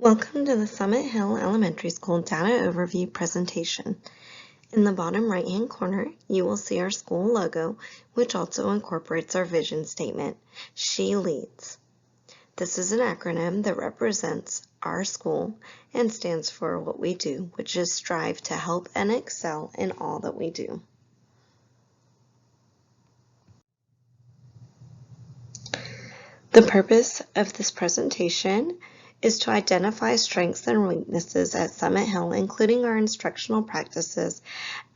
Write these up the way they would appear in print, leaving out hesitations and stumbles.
Welcome to the Summit Hill Elementary School Data Overview presentation. In the bottom right-hand corner, you will see our school logo, which also incorporates our vision statement, She Leads. This is an acronym that represents our school and stands for what we do, which is strive to help and excel in all that we do. The purpose of this presentation is to identify strengths and weaknesses at Summit Hill, including our instructional practices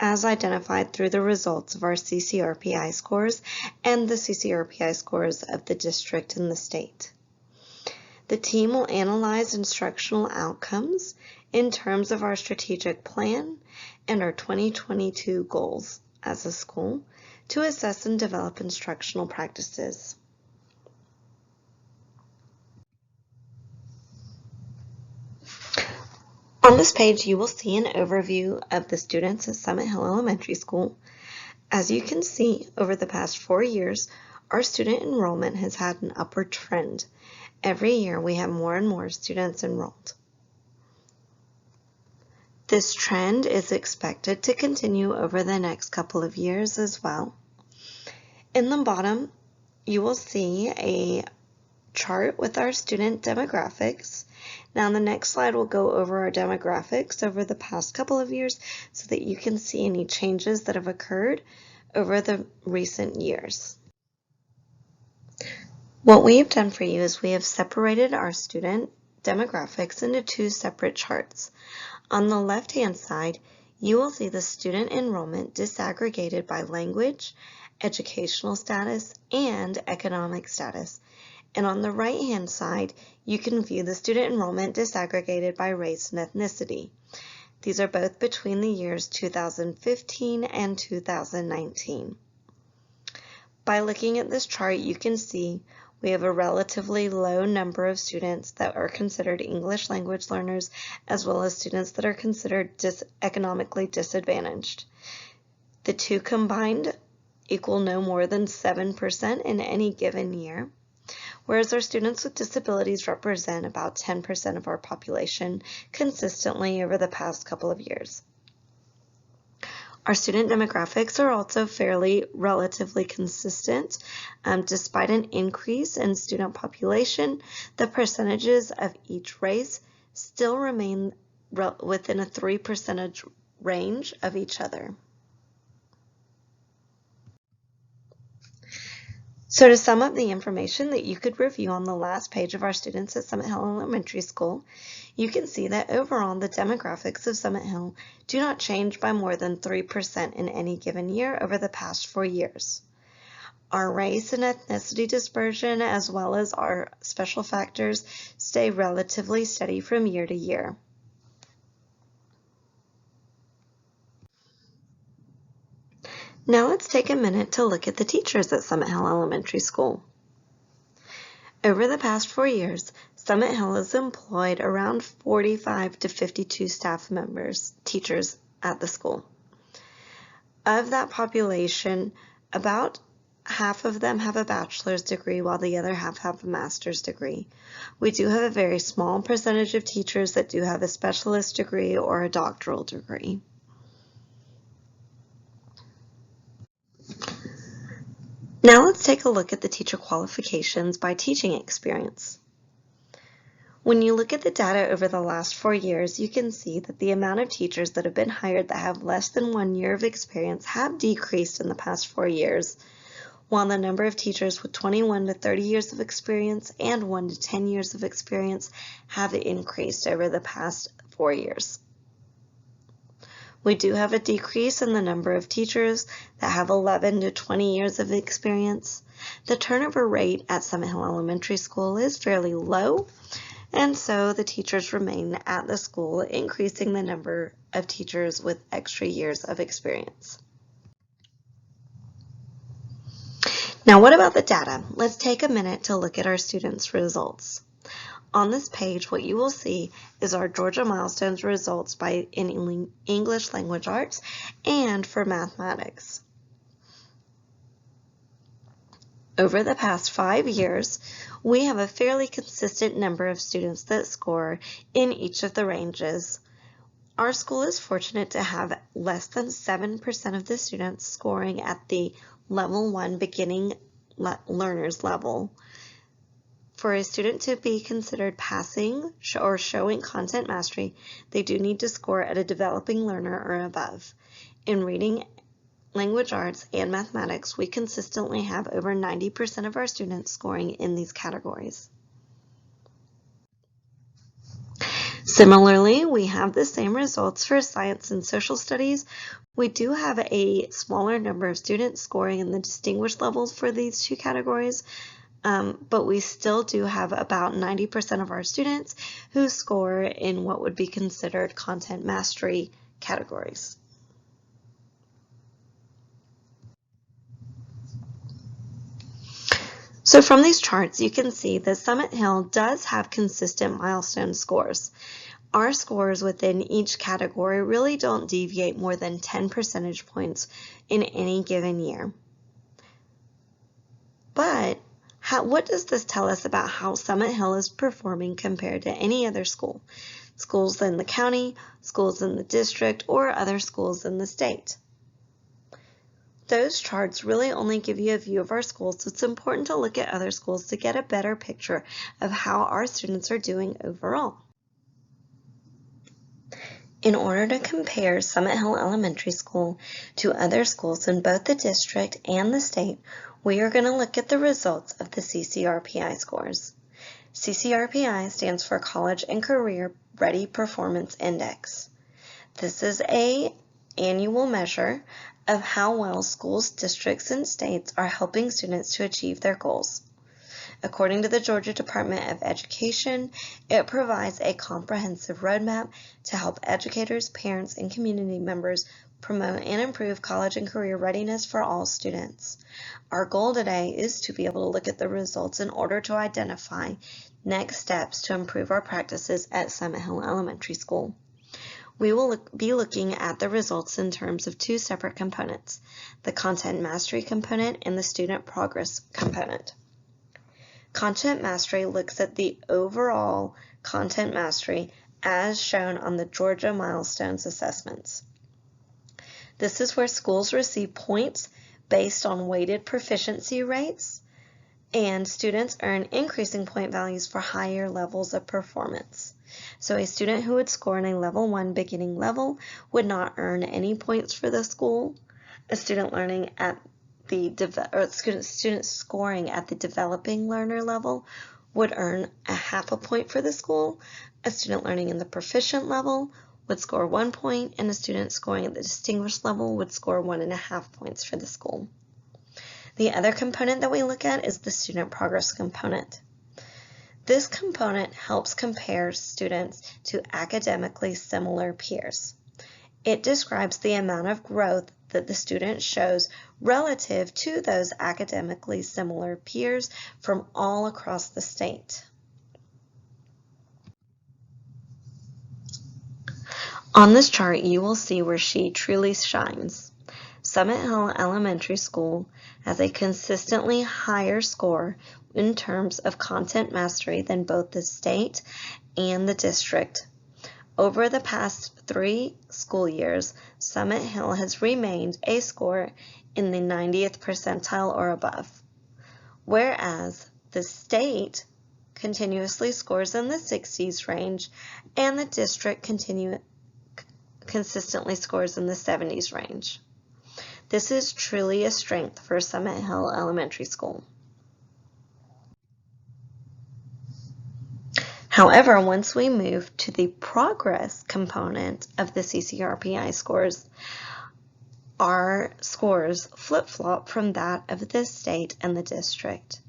as identified through the results of our CCRPI scores and the CCRPI scores of the district and the state. The team will analyze instructional outcomes in terms of our strategic plan and our 2022 goals as a school to assess and develop instructional practices. On this page, you will see an overview of the students at Summit Hill Elementary School. As you can see, over the past 4 years, our student enrollment has had an upward trend. Every year, we have more and more students enrolled. This trend is expected to continue over the next couple of years as well. In the bottom, you will see a chart with our student demographics. Now, the next slide will go over our demographics over the past couple of years so that you can see any changes that have occurred over the recent years. What we have done for you is we have separated our student demographics into 2 separate charts. On the left-hand side, you will see the student enrollment disaggregated by language, educational status, and economic status. And on the right-hand side, you can view the student enrollment disaggregated by race and ethnicity. These are both between the years 2015 and 2019. By looking at this chart, you can see we have a relatively low number of students that are considered English language learners, as well as students that are considered economically disadvantaged. The two combined equal no more than 7% in any given year, whereas our students with disabilities represent about 10% of our population consistently over the past couple of years. Our student demographics are also fairly relatively consistent. Despite an increase in student population, the percentages of each race still remain within a 3% range of each other. So to sum up the information that you could review on the last page of our students at Summit Hill Elementary School, you can see that overall the demographics of Summit Hill do not change by more than 3% in any given year over the past 4 years. Our race and ethnicity dispersion, as well as our special factors, stay relatively steady from year to year. Now let's take a minute to look at the teachers at Summit Hill Elementary School. Over the past 4 years, Summit Hill has employed around 45 to 52 staff members, teachers at the school. Of that population, about half of them have a bachelor's degree while the other half have a master's degree. We do have a very small percentage of teachers that do have a specialist degree or a doctoral degree. Now let's take a look at the teacher qualifications by teaching experience. When you look at the data over the last 4 years, you can see that the amount of teachers that have been hired that have less than 1 year of experience have decreased in the past 4 years, while the number of teachers with 21 to 30 years of experience and 1 to 10 years of experience have increased over the past 4 years. We do have a decrease in the number of teachers that have 11 to 20 years of experience. The turnover rate at Summit Hill Elementary School is fairly low, and so the teachers remain at the school, increasing the number of teachers with extra years of experience. Now, what about the data? Let's take a minute to look at our students' results. On this page, what you will see is our Georgia Milestones results in English Language Arts and for mathematics. Over the past 5 years, we have a fairly consistent number of students that score in each of the ranges. Our school is fortunate to have less than 7% of the students scoring at the level 1 beginning learners level. For a student to be considered passing or showing content mastery, they do need to score at a developing learner or above. In reading, language arts, and mathematics, we consistently have over 90% of our students scoring in these categories. Similarly, we have the same results for science and social studies. We do have a smaller number of students scoring in the distinguished levels for these two categories, but we still do have about 90% of our students who score in what would be considered content mastery categories. So from these charts, you can see that Summit Hill does have consistent milestone scores. Our scores within each category really don't deviate more than 10 percentage points in any given year. But what does this tell us about how Summit Hill is performing compared to any other school? Schools in the county, schools in the district, or other schools in the state? Those charts really only give you a view of our schools, so it's important to look at other schools to get a better picture of how our students are doing overall. In order to compare Summit Hill Elementary School to other schools in both the district and the state, we are going to look at the results of the CCRPI scores. CCRPI stands for College and Career Ready Performance Index. This is an annual measure of how well schools, districts, and states are helping students to achieve their goals. According to the Georgia Department of Education, it provides a comprehensive roadmap to help educators, parents, and community members promote and improve college and career readiness for all students. Our goal today is to be able to look at the results in order to identify next steps to improve our practices at Summit Hill Elementary School. We will be looking at the results in terms of two separate components, the content mastery component and the student progress component. Content mastery looks at the overall content mastery as shown on the Georgia Milestones assessments. This is where schools receive points based on weighted proficiency rates, and students earn increasing point values for higher levels of performance. So a student who would score in a level 1 beginning level would not earn any points for the school. A student learning at student scoring at the developing learner level would earn a half a point for the school. A student learning in the proficient level would score 1 point, and a student scoring at the distinguished level would score 1.5 points for the school. The other component that we look at is the student progress component. This component helps compare students to academically similar peers. It describes the amount of growth that the student shows relative to those academically similar peers from all across the state. On this chart, you will see where she truly shines. Summit Hill Elementary School has a consistently higher score in terms of content mastery than both the state and the district. Over the past 3 school years, Summit Hill has remained a score in the 90th percentile or above, whereas the state continuously scores in the 60s range and the district consistently scores in the 70s range. This is truly a strength for Summit Hill Elementary School. However, once we move to the progress component of the CCRPI scores, our scores flip-flop from that of the state and the district.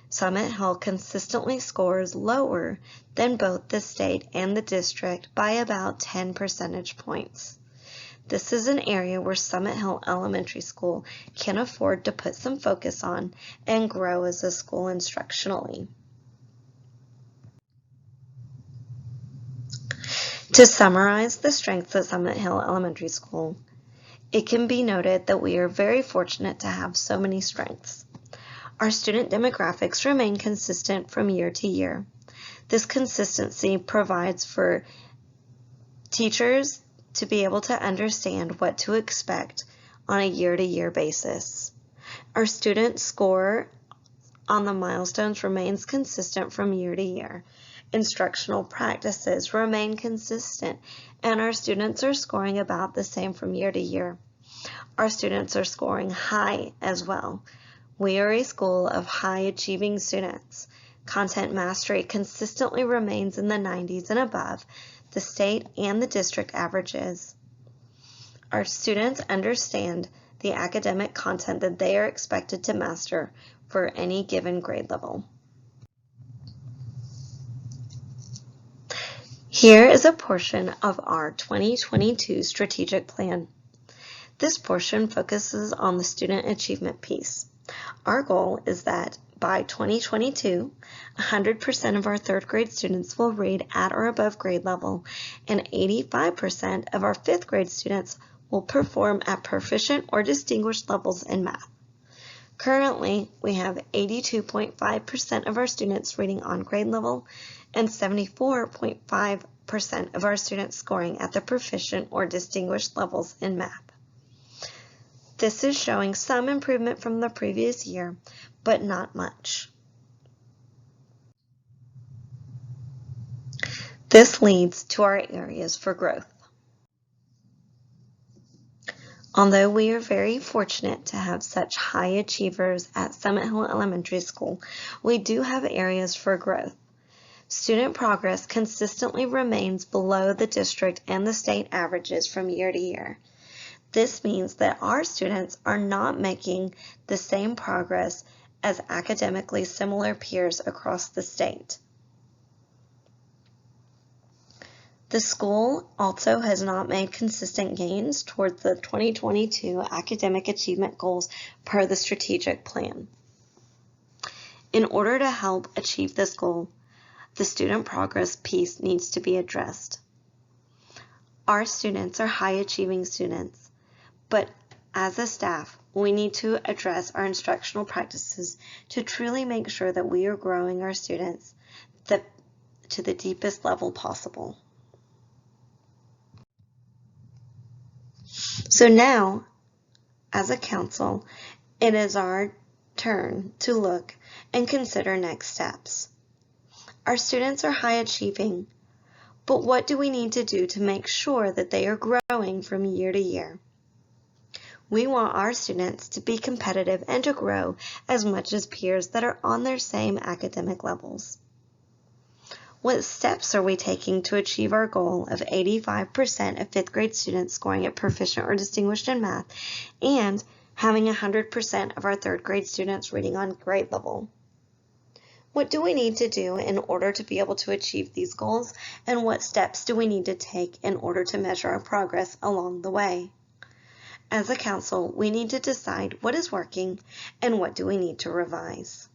Summit Hill consistently scores lower than both the state and the district by about 10 percentage points. This is an area where Summit Hill Elementary School can afford to put some focus on and grow as a school instructionally. To summarize the strengths at Summit Hill Elementary School, it can be noted that we are very fortunate to have so many strengths. Our student demographics remain consistent from year to year. This consistency provides for teachers to be able to understand what to expect on a year-to-year basis. Our student score on the milestones remains consistent from year to year. Instructional practices remain consistent, and our students are scoring about the same from year to year. Our students are scoring high as well. We are a school of high-achieving students. Content mastery consistently remains in the 90s and above the state and the district averages. Our students understand the academic content that they are expected to master for any given grade level. Here is a portion of our 2022 strategic plan. This portion focuses on the student achievement piece. Our goal is that by 2022, 100% of our third grade students will read at or above grade level, and 85% of our fifth grade students will perform at proficient or distinguished levels in math. Currently, we have 82.5% of our students reading on grade level and 74.5% of our students scoring at the proficient or distinguished levels in math. This is showing some improvement from the previous year, but not much. This leads to our areas for growth. Although we are very fortunate to have such high achievers at Summit Hill Elementary School, we do have areas for growth. Student progress consistently remains below the district and the state averages from year to year. This means that our students are not making the same progress as academically similar peers across the state. The school also has not made consistent gains towards the 2022 academic achievement goals per the strategic plan. In order to help achieve this goal, the student progress piece needs to be addressed. Our students are high-achieving students, but as a staff, we need to address our instructional practices to truly make sure that we are growing our students to the deepest level possible. So now, as a council, it is our turn to look and consider next steps. Our students are high achieving, but what do we need to do to make sure that they are growing from year to year? We want our students to be competitive and to grow as much as peers that are on their same academic levels. What steps are we taking to achieve our goal of 85% of fifth grade students scoring at proficient or distinguished in math and having 100% of our third grade students reading on grade level? What do we need to do in order to be able to achieve these goals, and what steps do we need to take in order to measure our progress along the way? As a council, we need to decide what is working and what do we need to revise.